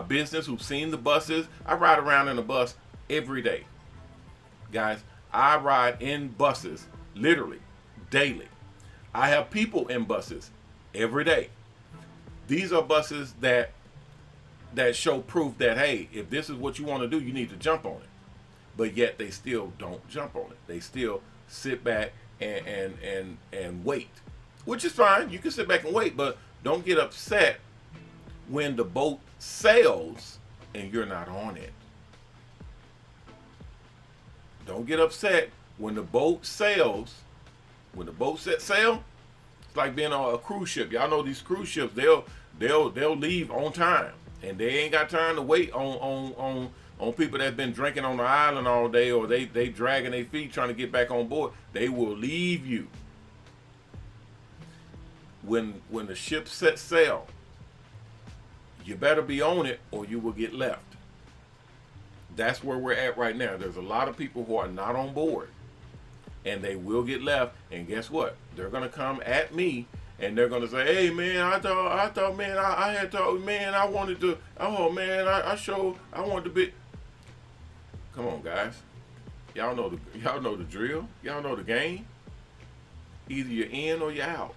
A: business, who've seen the buses. I ride around in a bus every day, guys. I ride in buses literally daily. I have people in buses every day. These are buses that show proof that, hey, if this is what you want to do, you need to jump on it. But yet they still don't jump on it. They still sit back and wait, which is fine. You can sit back and wait, but don't get upset when the boat sails and you're not on it. Don't get upset when the boat sails. When the boat set sail, it's like being on a cruise ship. Y'all know these cruise ships, they'll leave on time, and they ain't got time to wait on people that's been drinking on the island all day, or they dragging their feet trying to get back on board. They will leave you. When the ship sets sail, you better be on it or you will get left. That's where we're at right now. There's a lot of people who are not on board, and they will get left. And guess what? They're gonna come at me, and they're gonna say, "Hey man, I thought, man, I had thought, man, I wanted to. Oh man, I wanted to be." Come on, guys. Y'all know the drill. Y'all know the game. Either you're in or you're out.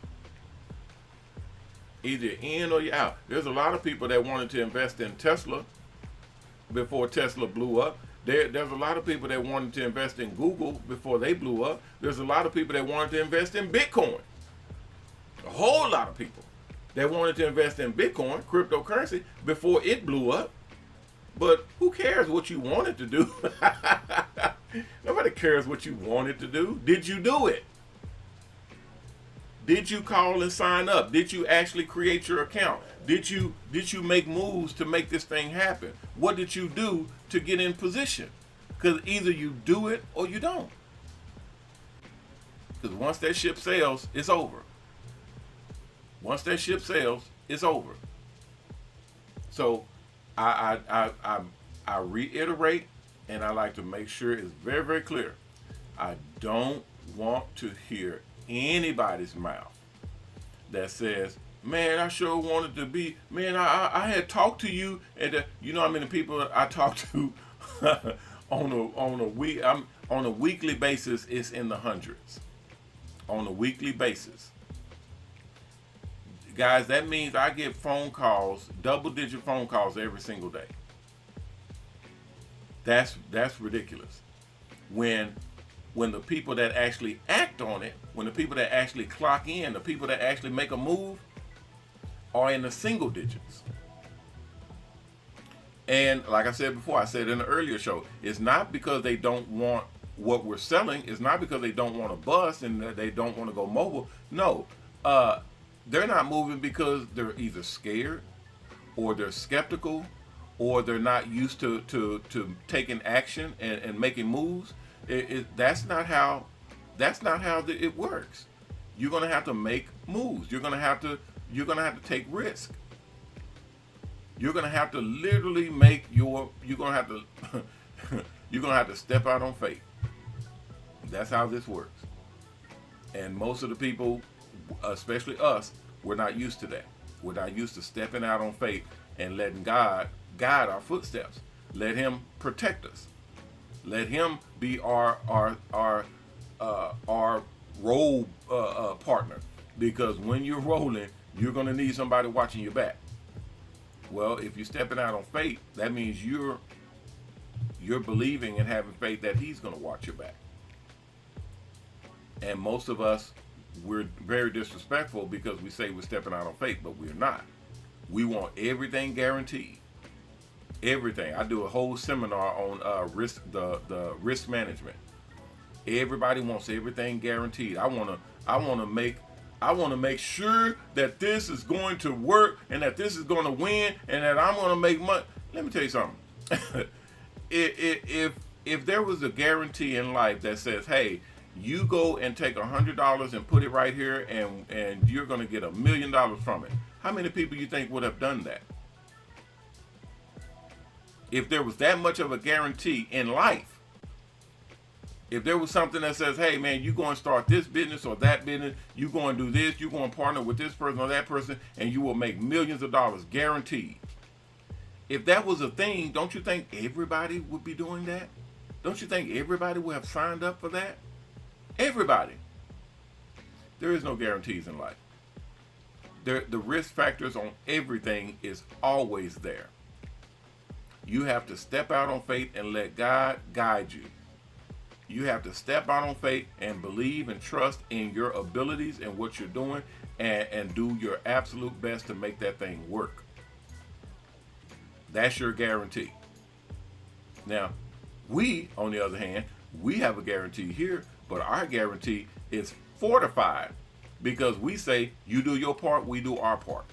A: Either you're in or you're out. There's a lot of people that wanted to invest in Tesla before Tesla blew up. There's a lot of people that wanted to invest in Google before they blew up. There's a lot of people that wanted to invest in Bitcoin. A whole lot of people that wanted to invest in Bitcoin, cryptocurrency, before it blew up. But who cares what you wanted to do? Nobody cares what you wanted to do. Did you do it? Did you call and sign up? Did you actually create your account? Did you make moves to make this thing happen? What did you do to get in position? Because either you do it or you don't. Because once that ship sails, it's over. Once that ship sails, it's over. So I reiterate, and I like to make sure it's very, very clear. I don't want to hear anybody's mouth that says, "Man, I sure wanted to be, man, I had talked to you," and you know how many people I talk to on a weekly basis. It's in the hundreds on a weekly basis, guys. That means I get phone calls, double-digit phone calls every single day. That's ridiculous. When the people that actually act on it, when the people that actually clock in, the people that actually make a move are in the single digits. And like I said before, I said in the earlier show, it's not because they don't want what we're selling. It's not because they don't want a bus and they don't want to go mobile. No, they're not moving because they're either scared or they're skeptical or they're not used to taking action and making moves. That's not how it works. You're gonna have to make moves. You're gonna have to take risk. You're gonna have to literally you're gonna have to step out on faith. That's how this works. And most of the people, especially us, we're not used to that. We're not used to stepping out on faith and letting God guide our footsteps. Let Him protect us. Let Him be our roll partner. Because when you're rolling, you're going to need somebody watching your back. Well, if you're stepping out on faith, that means you're believing and having faith that He's going to watch your back. And most of us, we're very disrespectful because we say we're stepping out on faith, but we're not. We want everything guaranteed. Everything. I do a whole seminar on the risk management. Everybody wants everything guaranteed. I want to make sure that this is going to work and that this is going to win and that I'm going to make money. Let me tell you something. If there was a guarantee in life that says, "Hey, you go and take $100 and put it right here and you're going to get $1 million from it," how many people you think would have done that? If there was that much of a guarantee in life, if there was something that says, "Hey man, you go and start this business or that business, you go and do this, you go and partner with this person or that person, and you will make millions of dollars guaranteed." If that was a thing, don't you think everybody would be doing that? don't you think everybody would have signed up for that? Everybody. There is no guarantees in life. The risk factors on everything is always there. You have to step out on faith and let God guide you. You have to step out on faith and believe and trust in your abilities and what you're doing, and do your absolute best to make that thing work. That's your guarantee. Now, we, on the other hand, we have a guarantee here, but our guarantee is fortified because we say, you do your part, we do our part.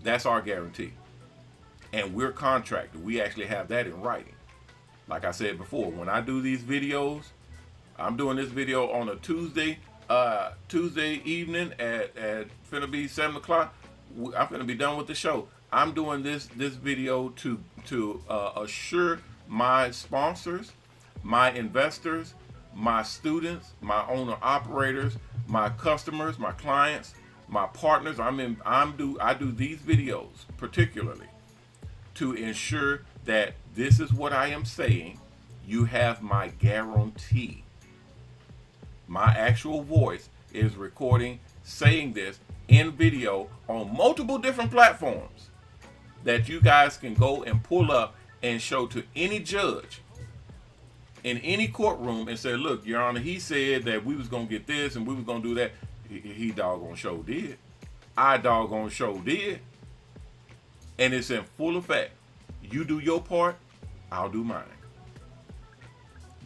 A: That's our guarantee. And we're contracted. We actually have that in writing. Like I said before, when I do these videos, I'm doing this video on a Tuesday evening at finna be 7 o'clock. I'm finna be done with the show. I'm doing this video to assure my sponsors, my investors, my students, my owner operators, my customers, my clients, my partners. I do these videos particularly to ensure that this is what I am saying. You have my guarantee. My actual voice is recording saying this in video on multiple different platforms that you guys can go and pull up and show to any judge in any courtroom and say, look, Your Honor, he said that we was going to get this and we was going to do that. He doggone show did. I doggone show did. And it's in full effect. You do your part, I'll do mine.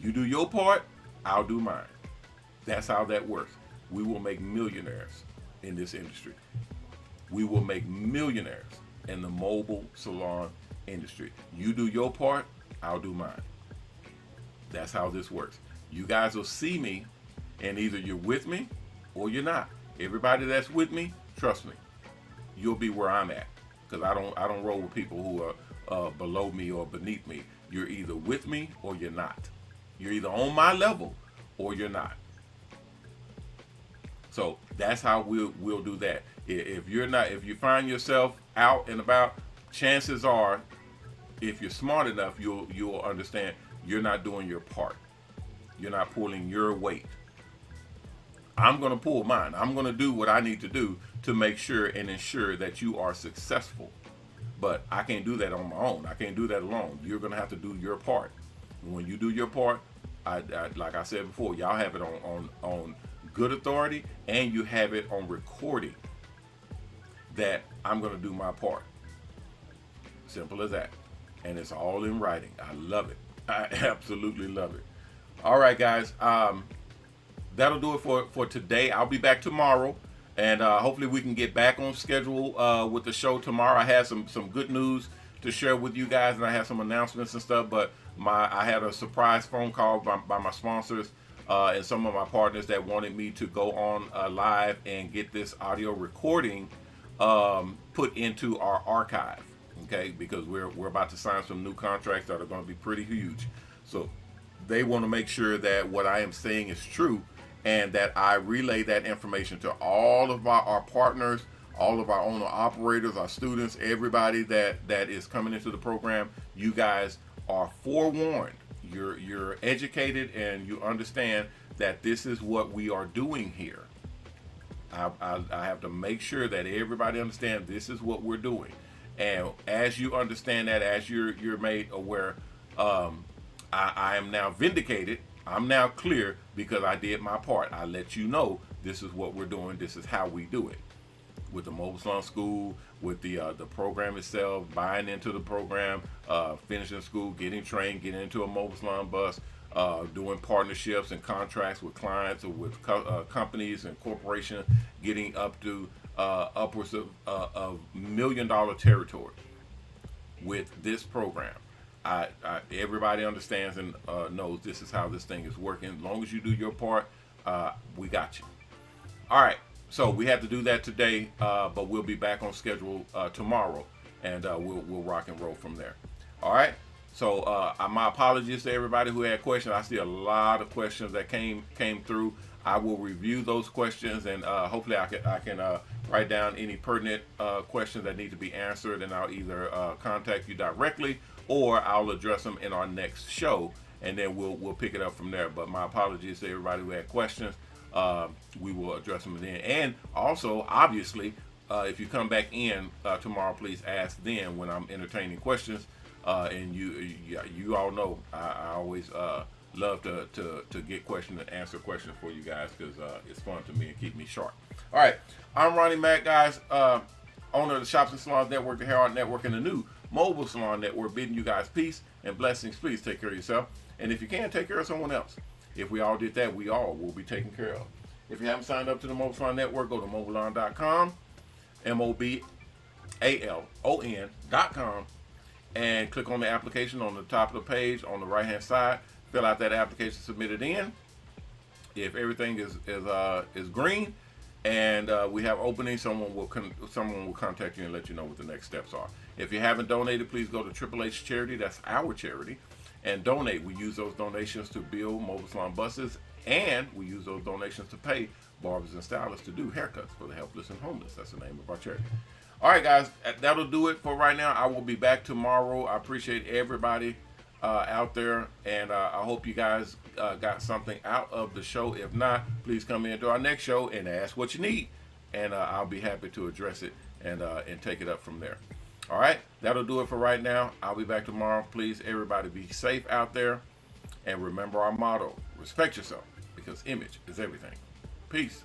A: You do your part, I'll do mine. That's how that works. We will make millionaires in this industry. We will make millionaires in the mobile salon industry. You do your part, I'll do mine. That's how this works. You guys will see me, and either you're with me or you're not. Everybody that's with me, trust me, you'll be where I'm at, because I don't roll with people who are below me or beneath me. You're either with me or you're not. You're either on my level or you're not. So that's how we'll do that. If you find yourself out and about, chances are, if you're smart enough, you'll understand you're not doing your part. You're not pulling your weight. I'm going to pull mine. I'm going to do what I need to do to make sure and ensure that you are successful. But I can't do that on my own. I can't do that alone. You're going to have to do your part. When you do your part, I like I said before, y'all have it on good authority, and you have it on recording that I'm going to do my part. Simple as that. And it's all in writing. I love it. I absolutely love it. All right, guys. That'll do it for today. I'll be back tomorrow, and hopefully we can get back on schedule with the show tomorrow. I had some good news to share with you guys, and I have some announcements and stuff, but I had a surprise phone call by my sponsors and some of my partners that wanted me to go on live and get this audio recording put into our archive, okay? Because we're about to sign some new contracts that are going to be pretty huge. So they want to make sure that what I am saying is true, and that I relay that information to all of our partners, all of our owner operators, our students, everybody that is coming into the program. You guys are forewarned. You're educated, and you understand that this is what we are doing here. I have to make sure that everybody understands this is what we're doing. And as you understand that, as you're made aware, I am now vindicated. I'm now clear because I did my part. I let you know this is what we're doing. This is how we do it. With the Mobile Salon School, with the program itself, buying into the program, finishing school, getting trained, getting into a Mobile Salon bus, doing partnerships and contracts with clients or with companies and corporations, getting up to upwards of $1 million territory with this program. Everybody understands and knows this is how this thing is working. As long as you do your part, we got you. All right. So we had to do that today, but we'll be back on schedule tomorrow, and we'll rock and roll from there. All right. So my apologies to everybody who had questions. I see a lot of questions that came through. I will review those questions, and hopefully I can write down any pertinent questions that need to be answered, and I'll either contact you directly or I'll address them in our next show. and then we'll pick it up from there. But my apologies to everybody who had questions. We will address them then. And also, obviously, if you come back in tomorrow, please ask then when I'm entertaining questions. And you all know I always love to get questions and answer questions for you guys, because it's fun to me and keep me sharp. All right, I'm Ronnie Mac, guys, owner of the Shops and Salons Network, the HairArt Network, and the new Mobile Salon Network, bidding you guys peace and blessings. Please take care of yourself, and if you can, take care of someone else. If we all did that, we all will be taken care of. If you haven't signed up to the Mobile Salon Network, go to MOBALON.com, MOBALON.com, and click on the application on the top of the page on the right hand side. Fill out that application, submit it in. If everything is green and we have openings, someone will contact you and let you know what the next steps are. If you haven't donated, please go to Triple H Charity. That's our charity, and donate. We use those donations to build Mobile Salon Buses, and we use those donations to pay barbers and stylists to do haircuts for the helpless and homeless. That's the name of our charity. All right, guys, that'll do it for right now. I will be back tomorrow. I appreciate everybody out there, and I hope you guys got something out of the show. If not, please come into our next show and ask what you need, and I'll be happy to address it and take it up from there. All right, that'll do it for right now. I'll be back tomorrow. Please, everybody, be safe out there, and remember our motto: respect yourself, because image is everything. Peace.